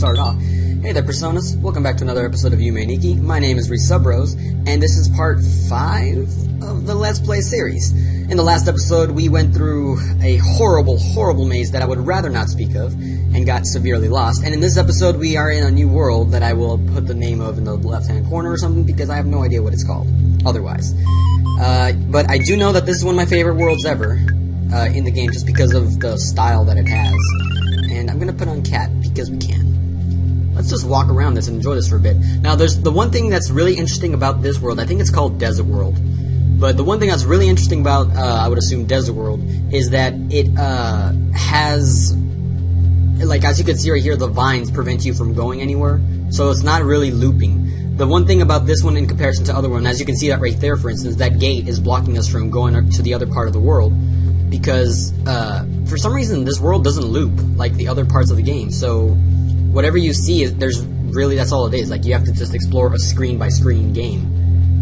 start off. Hey there, Personas. Welcome back to another episode of Yume Nikki. My name is Resubros, and this is part 5 of the Let's Play series. In the last episode, we went through a horrible, horrible maze that I would rather not speak of, and got severely lost. And in this episode, we are in a new world that I will put the name of in the left-hand corner or something, because I have no idea what it's called, otherwise. But I do know that this is one of my favorite worlds ever, in the game, just because of the style that it has. And I'm gonna put on cat, because we can. Let's just walk around this and enjoy this for a bit. Now, there's the one thing that's really interesting about this world. I think it's called Desert World. But the one thing that's really interesting about, I would assume, Desert World is that it has, like, as you can see right here, the vines prevent you from going anywhere. So it's not really looping. The one thing about this one in comparison to other one, as you can see that right there, for instance, that gate is blocking us from going to the other part of the world. Because, for some reason, this world doesn't loop like the other parts of the game. So whatever you see, that's all it is. Like, you have to just explore a screen-by-screen game.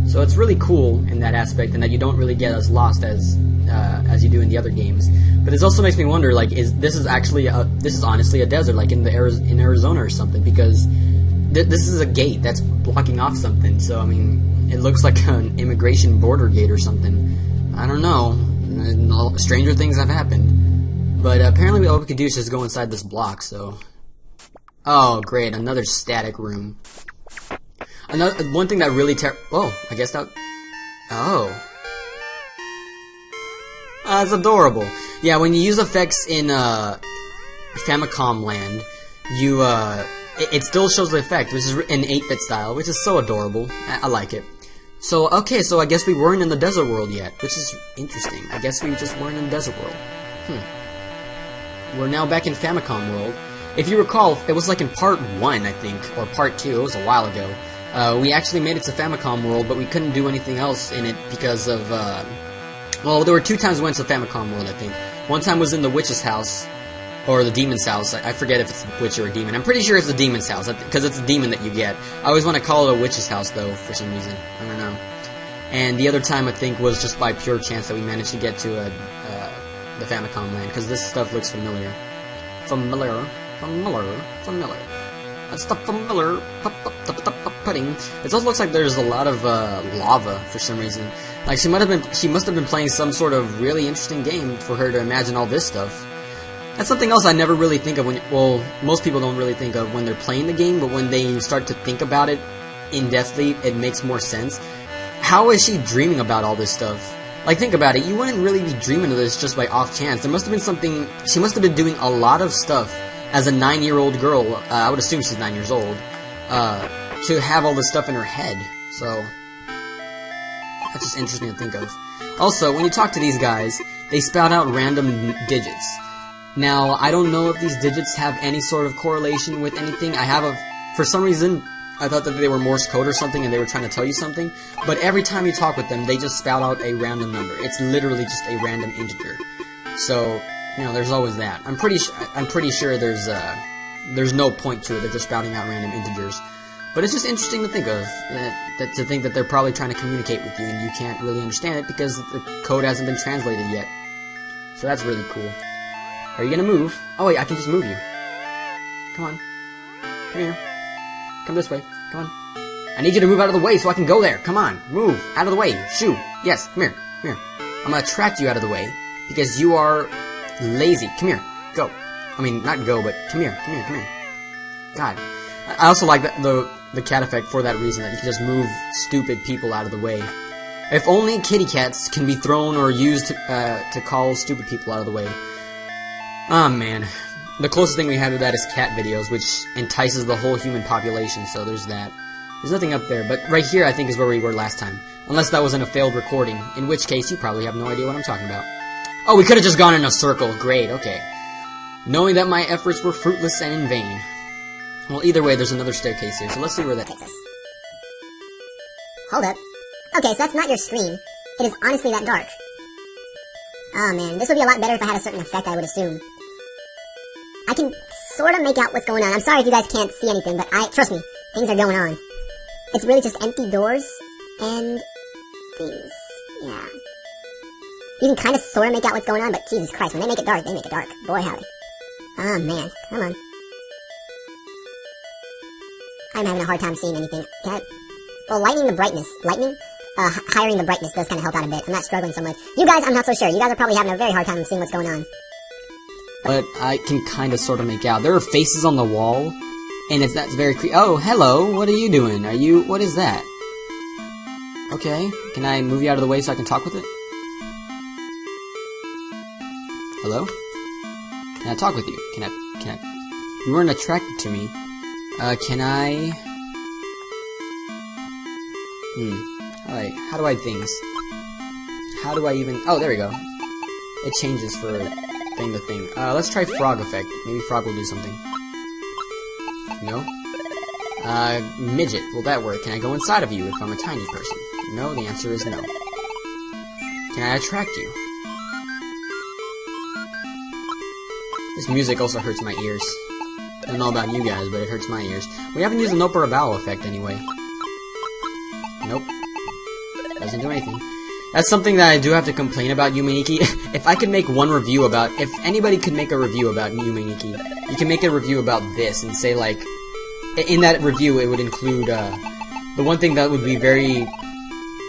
So it's really cool in that aspect, and that you don't really get as lost as you do in the other games. But it also makes me wonder, like, this is honestly a desert, like in Arizona or something, because this is a gate that's blocking off something. So, I mean, it looks like an immigration border gate or something. I don't know. Stranger things have happened. But apparently all we can do is just go inside this block, so... Oh, great, another static room. One thing that really oh, I guess that... Oh. That's adorable. Yeah, when you use effects in, Famicom Land, you, it still shows the effect, which is in 8-bit style, which is so adorable. I like it. So, okay, so I guess we weren't in the Desert World yet, which is interesting. I guess we just weren't in the Desert World. We're now back in Famicom World. If you recall, it was like in part 1, I think, or part 2, it was a while ago. We actually made it to Famicom World, but we couldn't do anything else in it because of, well, there were 2 times we went to Famicom World, I think. One time was in the witch's house, or the demon's house. I forget if it's a witch or a demon. I'm pretty sure it's the demon's house, because it's a demon that you get. I always want to call it a witch's house, though, for some reason. I don't know. And the other time, I think, was just by pure chance that we managed to get to the Famicom Land, because this stuff looks familiar. Familiar. That's the familiar pudding. It also looks like there's a lot of lava for some reason. Like, she must have been playing some sort of really interesting game for her to imagine all this stuff. That's something else I never really think of well, most people don't really think of when they're playing the game, but when they start to think about it in-depthly, it makes more sense. How is she dreaming about all this stuff? Like, think about it, you wouldn't really be dreaming of this just by off chance. There must have been something, she must have been doing a lot of stuff as a 9-year-old girl, I would assume she's 9 years old, to have all this stuff in her head. So, that's just interesting to think of. Also, when you talk to these guys, they spout out random digits. Now, I don't know if these digits have any sort of correlation with anything. For some reason, I thought that they were Morse code or something and they were trying to tell you something. But every time you talk with them, they just spout out a random number. It's literally just a random integer. So, you know, there's always that. I'm pretty sure there's no point to it. They're just spouting out random integers. But it's just interesting to think of, to think that they're probably trying to communicate with you and you can't really understand it because the code hasn't been translated yet. So that's really cool. Are you gonna move? Oh wait, I can just move you. Come on. Come here. Come this way. Come on. I need you to move out of the way so I can go there. Come on. Move. Out of the way. Shoo. Yes. Come here. Come here. I'm gonna attract you out of the way because you are lazy. Come here. Go. I mean, not go, but come here. Come here. Come here. God. I also like the cat effect for that reason, that you can just move stupid people out of the way. If only kitty cats can be thrown or used to call stupid people out of the way. Oh man, the closest thing we have to that is cat videos, which entices the whole human population, so there's that. There's nothing up there, but right here I think is where we were last time. Unless that was in a failed recording, in which case you probably have no idea what I'm talking about. Oh, we could have just gone in a circle, great, okay. Knowing that my efforts were fruitless and in vain. Well, either way, there's another staircase here, so let's see where that takes us. Hold up. Okay, so that's not your screen. It is honestly that dark. Oh man, this would be a lot better if I had a certain effect, I would assume. I can sort of make out what's going on. I'm sorry if you guys can't see anything, but trust me, things are going on. It's really just empty doors and things. Yeah. You can kind of sort of make out what's going on, but Jesus Christ, when they make it dark, they make it dark. Boy, howdy. Oh man, come on. I'm having a hard time seeing anything. Well, lightening the brightness. Hiring the brightness does kind of help out a bit. I'm not struggling so much. You guys, I'm not so sure. You guys are probably having a very hard time seeing what's going on. But I can kind of sort of make out. There are faces on the wall, and that's very oh, hello, what are you doing? What is that? Okay, can I move you out of the way so I can talk with it? Hello? Can I talk with you? Can I? You weren't attracted to me. Can I? Alright, how do I things? How do I even... Oh, there we go. It changes for thing to thing. Let's try frog effect. Maybe frog will do something. No? Midget. Will that work? Can I go inside of you if I'm a tiny person? No, the answer is no. Can I attract you? This music also hurts my ears. I don't know about you guys, but it hurts my ears. We haven't used the nope or a vowel effect anyway. Nope. Doesn't do anything. That's something that I do have to complain about Yume Nikki. If I could make one review about... If anybody could make a review about Yume Nikki, you can make a review about this and say, like... In that review, it would include, the one thing that would be very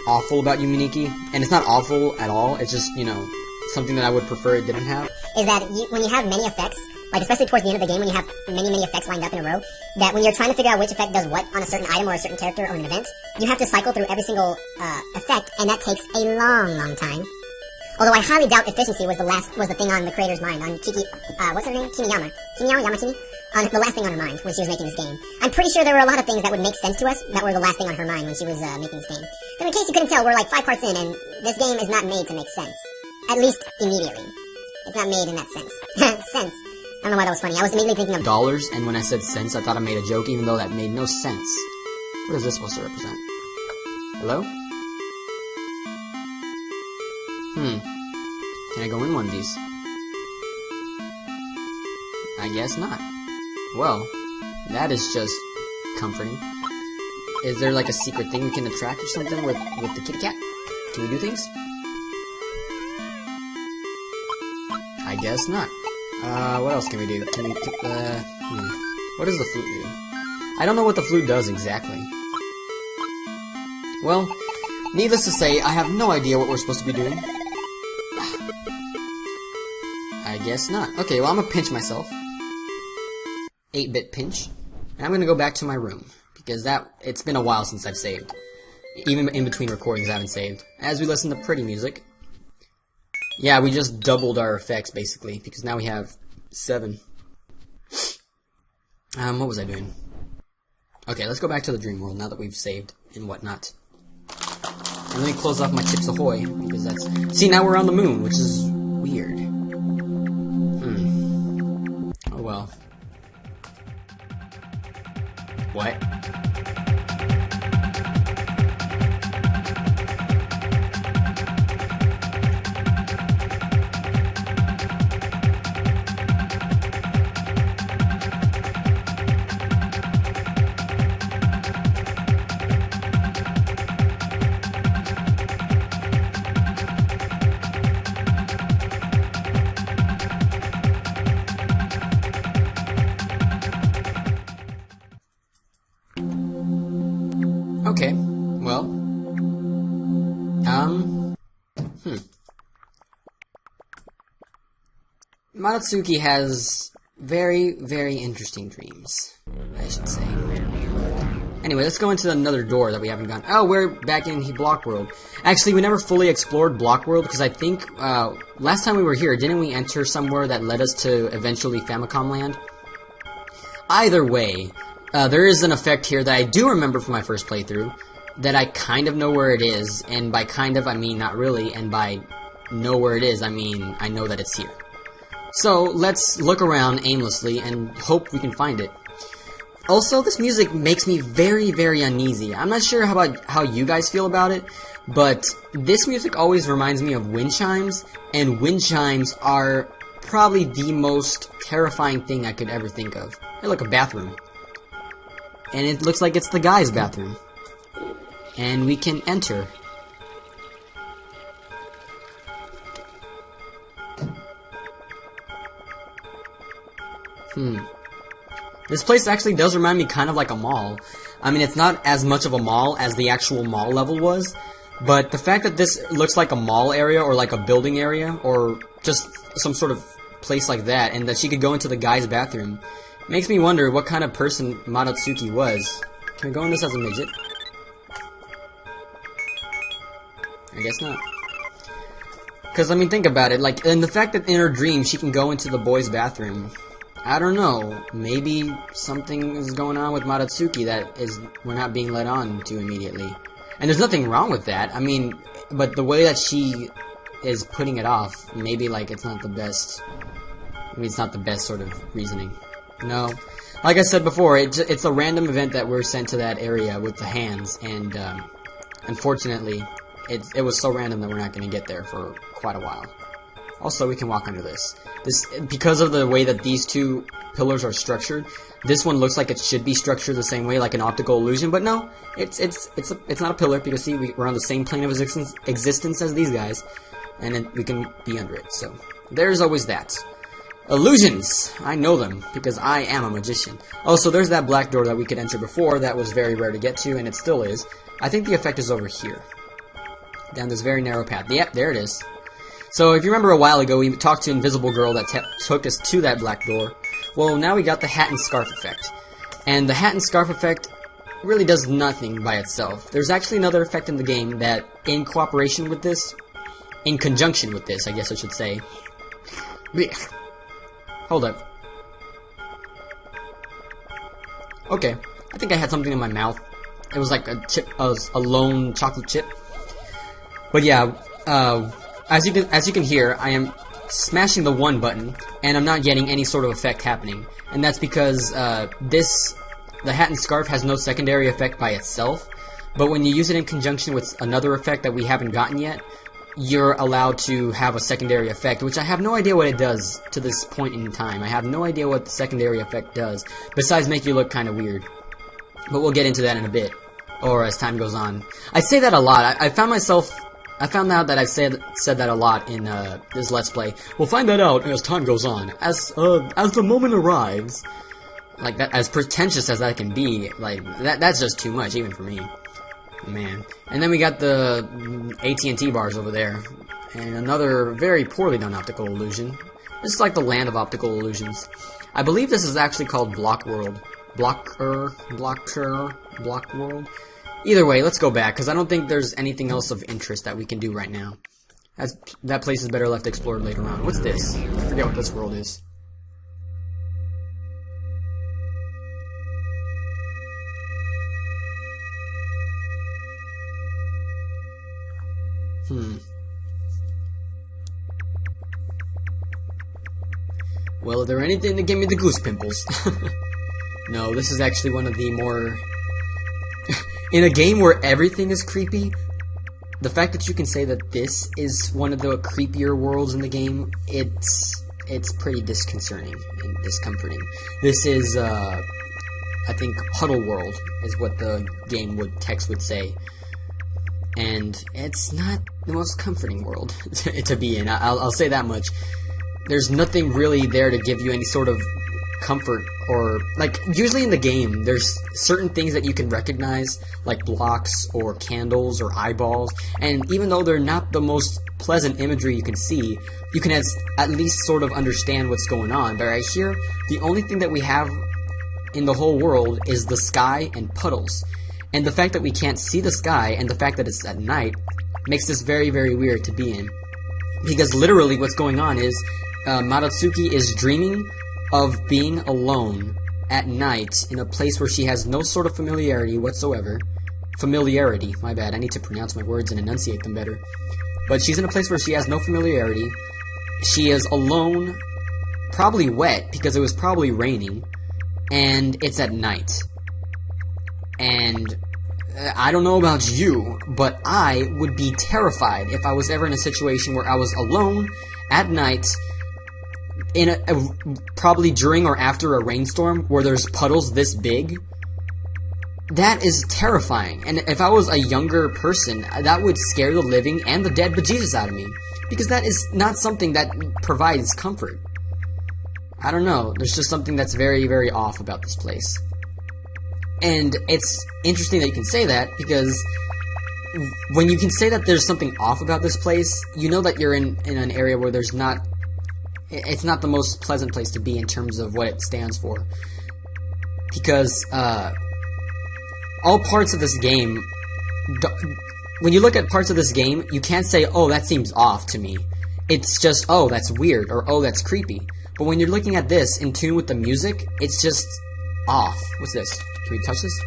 awful about Yume Nikki, and it's not awful at all, it's just, you know, something that I would prefer it didn't have. Is that when you have many effects, like especially towards the end of the game when you have many effects lined up in a row, that when you're trying to figure out which effect does what on a certain item or a certain character or an event, you have to cycle through every single effect, and that takes a long time. Although I highly doubt efficiency was the thing on the creator's mind, on what's her name? Yamakini? On the last thing on her mind when she was making this game. I'm pretty sure there were a lot of things that would make sense to us that were the last thing on her mind when she was making this game. Because in case you couldn't tell, we're like 5 parts in, and this game is not made to make sense. At least immediately. It's not made in that sense. Sense. I don't know why that was funny. I was immediately thinking of dollars, and when I said cents, I thought I made a joke, even though that made no sense. What is this supposed to represent? Hello? Can I go in one of these? I guess not. Well, that is just comforting. Is there like a secret thing we can attract or something with the kitty cat? Can we do things? I guess not. What else can we do? Can we, what does the flute do? I don't know what the flute does exactly. Well, needless to say, I have no idea what we're supposed to be doing. I guess not. Okay, well, I'm gonna pinch myself. 8-bit pinch. And I'm gonna go back to my room, because it's been a while since I've saved. Even in between recordings, I haven't saved. As we listen to pretty music. Yeah, we just doubled our effects, basically, because now we have 7. What was I doing? Okay, let's go back to the dream world now that we've saved and whatnot. And let me close off my Chips Ahoy, because that's... See, now we're on the moon, which is weird. Oh well. What? Okay, well, Matsutsuki has very, very interesting dreams, I should say. Anyway, let's go into another door that we haven't gone. Oh, we're back in Block World. Actually, we never fully explored Block World, because I think, last time we were here, didn't we enter somewhere that led us to, eventually, Famicom Land? Either way, there is an effect here that I do remember from my first playthrough, that I kind of know where it is, and by kind of I mean not really, and by know where it is I mean I know that it's here. So, let's look around aimlessly and hope we can find it. Also, this music makes me very, very uneasy. I'm not sure how you guys feel about it, but this music always reminds me of wind chimes, and wind chimes are probably the most terrifying thing I could ever think of. Hey, look, a bathroom. And it looks like it's the guy's bathroom. And we can enter. This place actually does remind me kind of like a mall. I mean, it's not as much of a mall as the actual mall level was, but the fact that this looks like a mall area or like a building area or just some sort of place like that, and that she could go into the guy's bathroom, makes me wonder what kind of person Madatsuki was. Can we go in this as a midget? I guess not. Because, I mean, think about it, like, and the fact that in her dream she can go into the boys' bathroom, I don't know, maybe something is going on with Madatsuki that we're not being led on to immediately. And there's nothing wrong with that, I mean, but the way that she is putting it off, maybe, like, it's not the best, maybe it's not the best sort of reasoning. No. Like I said before, it's a random event that we're sent to that area with the hands, and, unfortunately, it was so random that we're not going to get there for quite a while. Also, we can walk under this. Because of the way that these two pillars are structured, this one looks like it should be structured the same way, like an optical illusion, but no, it's not a pillar, because see, we're on the same plane of existence as these guys, and we can be under it, so there's always that. Illusions! I know them, because I am a magician. Oh, so there's that black door that we could enter before that was very rare to get to, and it still is. I think the effect is over here. Down this very narrow path. Yep, there it is. So, if you remember a while ago, we talked to Invisible Girl that took us to that black door. Well, now we got the hat and scarf effect. And the hat and scarf effect really does nothing by itself. There's actually another effect in the game that, in cooperation with this, in conjunction with this, I guess I should say. Blech. Hold up. Okay, I think I had something in my mouth. It was like a chip, a lone chocolate chip. But yeah, as you can hear, I am smashing the 1 button, and I'm not getting any sort of effect happening. And that's because the hat and scarf has no secondary effect by itself, but when you use it in conjunction with another effect that we haven't gotten yet, you're allowed to have a secondary effect, which I have no idea what it does to this point in time. I have no idea what the secondary effect does, besides make you look kind of weird. But we'll get into that in a bit, or as time goes on. I say that a lot. I found out that I've said that a lot in this Let's Play. We'll find that out as time goes on. As the moment arrives. Like, that, as pretentious as that can be, like, that's just too much, even for me. Man. And then we got the AT&T bars over there. And another very poorly done optical illusion. This is like the land of optical illusions. I believe this is actually called Block World. Block World? Either way, let's go back, because I don't think there's anything else of interest that we can do right now. That place is better left explored later on. What's this? I forget what this world is. Well, if there were anything that gave me the goose pimples. No, this is actually one of the more... In a game where everything is creepy, the fact that you can say that this is one of the creepier worlds in the game, it's pretty disconcerting and discomforting. This is, I think, Puddle World is what the game text would say. And it's not the most comforting world to be in, I'll say that much. There's nothing really there to give you any sort of comfort, or, like, usually in the game, there's certain things that you can recognize, like blocks, or candles, or eyeballs, and even though they're not the most pleasant imagery you can see, you can at least sort of understand what's going on. But right here, the only thing that we have in the whole world is the sky and puddles. And the fact that we can't see the sky, and the fact that it's at night, makes this very, very weird to be in. Because literally what's going on is, Madatsuki is dreaming of being alone at night in a place where she has no sort of familiarity whatsoever. Familiarity, my bad, I need to pronounce my words and enunciate them better. But she's in a place where she has no familiarity. She is alone, probably wet, because it was probably raining, and it's at night. And I don't know about you, but I would be terrified if I was ever in a situation where I was alone at night, in probably during or after a rainstorm where there's puddles this big. That is terrifying. And if I was a younger person, that would scare the living and the dead bejesus out of me. Because that is not something that provides comfort. I don't know, there's just something that's very, very off about this place. And it's interesting that you can say that, because when you can say that there's something off about this place, you know that you're in an area where it's not the most pleasant place to be in terms of what it stands for. Because, all parts of this game, when you look at parts of this game, you can't say, oh, that seems off to me. It's just, oh, that's weird, or oh, that's creepy. But when you're looking at this, in tune with the music, it's just off. What's this? Can we touch this?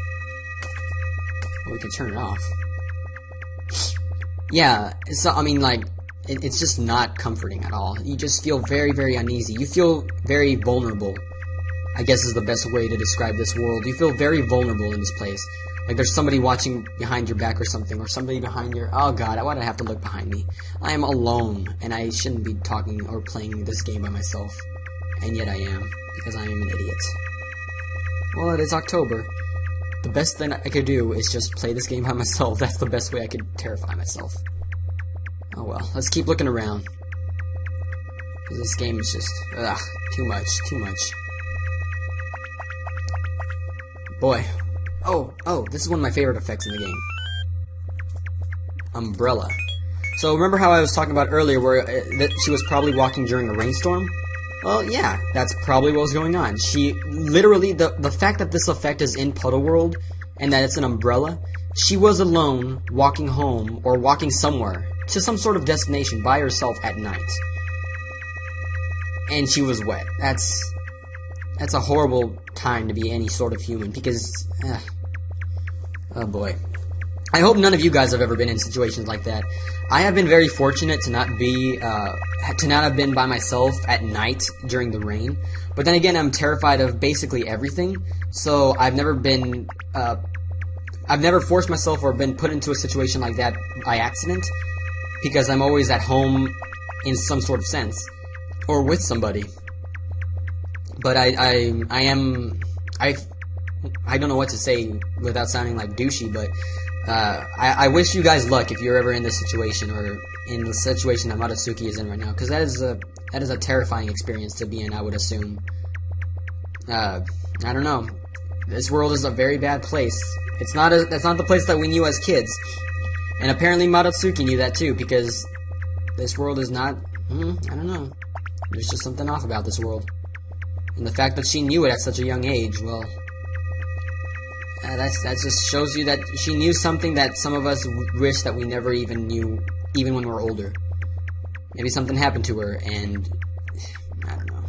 Oh, we can turn it off. Yeah, so, I mean, like, it's just not comforting at all. You just feel very, very uneasy. You feel very vulnerable, I guess is the best way to describe this world. You feel very vulnerable in this place. Like there's somebody watching behind your back or something, or somebody behind your... Oh god, why do I have to look behind me? I am alone, and I shouldn't be talking or playing this game by myself. And yet I am, because I am an idiot. Well, it is October. The best thing I could do is just play this game by myself. That's the best way I could terrify myself. Oh well, let's keep looking around. Because this game is just... Ugh, too much, too much. Boy. Oh, this is one of my favorite effects in the game. Umbrella. So remember how I was talking about earlier where that she was probably walking during a rainstorm? Well, yeah, that's probably what was going on. She literally, the fact that this effect is in Puddle World and that it's an umbrella, she was alone walking home or walking somewhere to some sort of destination by herself at night. And she was wet. That's a horrible time to be any sort of human because, oh boy. I hope none of you guys have ever been in situations like that. I have been very fortunate to not have been by myself at night during the rain. But then again, I'm terrified of basically everything. So I've never forced myself or been put into a situation like that by accident, because I'm always at home in some sort of sense, or with somebody. But I don't know what to say without sounding like douchey, but I wish you guys luck if you're ever in this situation, or in the situation that Madatsuki is in right now, because that is a terrifying experience to be in, I would assume. I don't know. This world is a very bad place. It's not the place that we knew as kids, and apparently Madatsuki knew that too, because this world is not. I don't know. There's just something off about this world, and the fact that she knew it at such a young age, well. That just shows you that she knew something that some of us wish that we never even knew, even when we were older. Maybe something happened to her, and I don't know.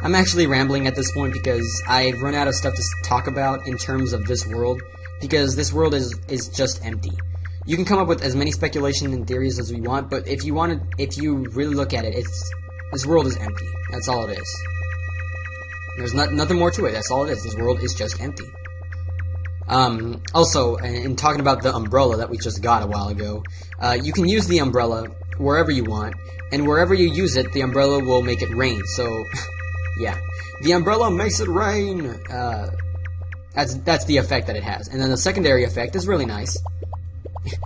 I'm actually rambling at this point because I've run out of stuff to talk about in terms of this world, because this world is just empty. You can come up with as many speculation and theories as you want, but if you really look at it, this world is empty. That's all it is. There's nothing more to it. That's all it is. This world is just empty. Also, in talking about the umbrella that we just got a while ago, you can use the umbrella wherever you want, and wherever you use it, the umbrella will make it rain. So, yeah, the umbrella makes it rain. That's the effect that it has. And then the secondary effect is really nice.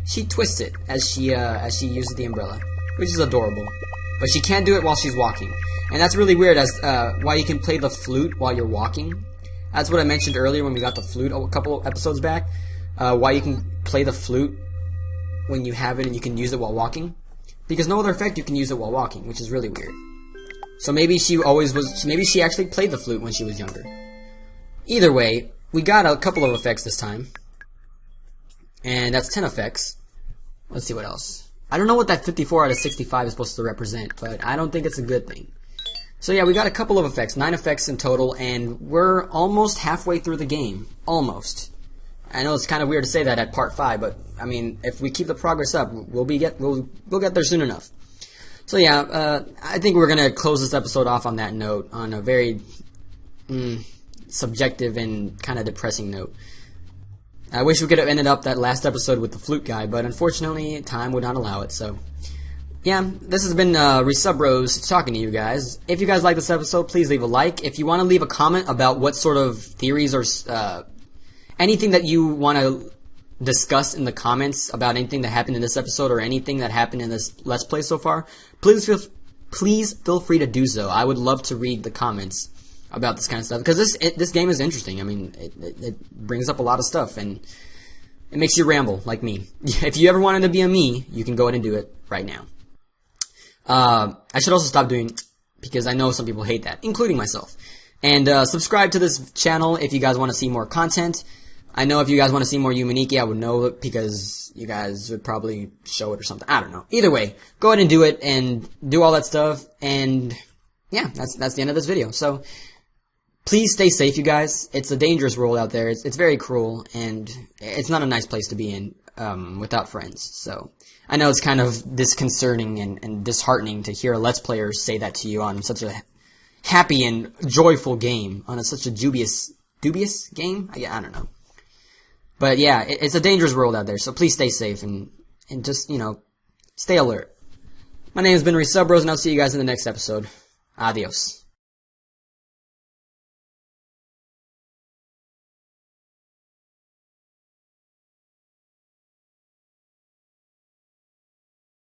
She twists it as she uses the umbrella, which is adorable. But she can't do it while she's walking. And that's really weird, as why you can play the flute while you're walking. That's what I mentioned earlier when we got the flute a couple episodes back. Why you can play the flute when you have it and you can use it while walking. Because no other effect you can use it while walking, which is really weird. So maybe she actually played the flute when she was younger. Either way, we got a couple of effects this time. And that's 10 effects. Let's see what else. I don't know what that 54 out of 65 is supposed to represent, but I don't think it's a good thing. So yeah, we got a couple of effects, 9 effects in total, and we're almost halfway through the game. Almost. I know it's kind of weird to say that at part 5, but I mean, if we keep the progress up, we'll get there soon enough. So yeah, I think we're gonna close this episode off on that note, on a very subjective and kind of depressing note. I wish we could have ended up that last episode with the flute guy, but unfortunately, time would not allow it, so. Yeah, this has been Resubros talking to you guys. If you guys like this episode, please leave a like. If you want to leave a comment about what sort of theories or anything that you want to discuss in the comments about anything that happened in this episode or anything that happened in this Let's Play so far, please please feel free to do so. I would love to read the comments about this kind of stuff, because this game is interesting. I mean, it brings up a lot of stuff, and it makes you ramble, like me. If you ever wanted to be a me, you can go ahead and do it right now. I should also stop doing, because I know some people hate that, including myself. And subscribe to this channel if you guys want to see more content. I know if you guys want to see more Yume Nikki, I would know it, because you guys would probably show it or something. I don't know. Either way, go ahead and do it, and do all that stuff, and yeah, that's the end of this video. So, please stay safe, you guys. It's a dangerous world out there. It's very cruel, and it's not a nice place to be in without friends. So, I know it's kind of disconcerting and disheartening to hear a Let's Player say that to you on such a happy and joyful game, on such a dubious game? I don't know. But yeah, it's a dangerous world out there, so please stay safe and just, you know, stay alert. My name has been Resubros, and I'll see you guys in the next episode. Adios.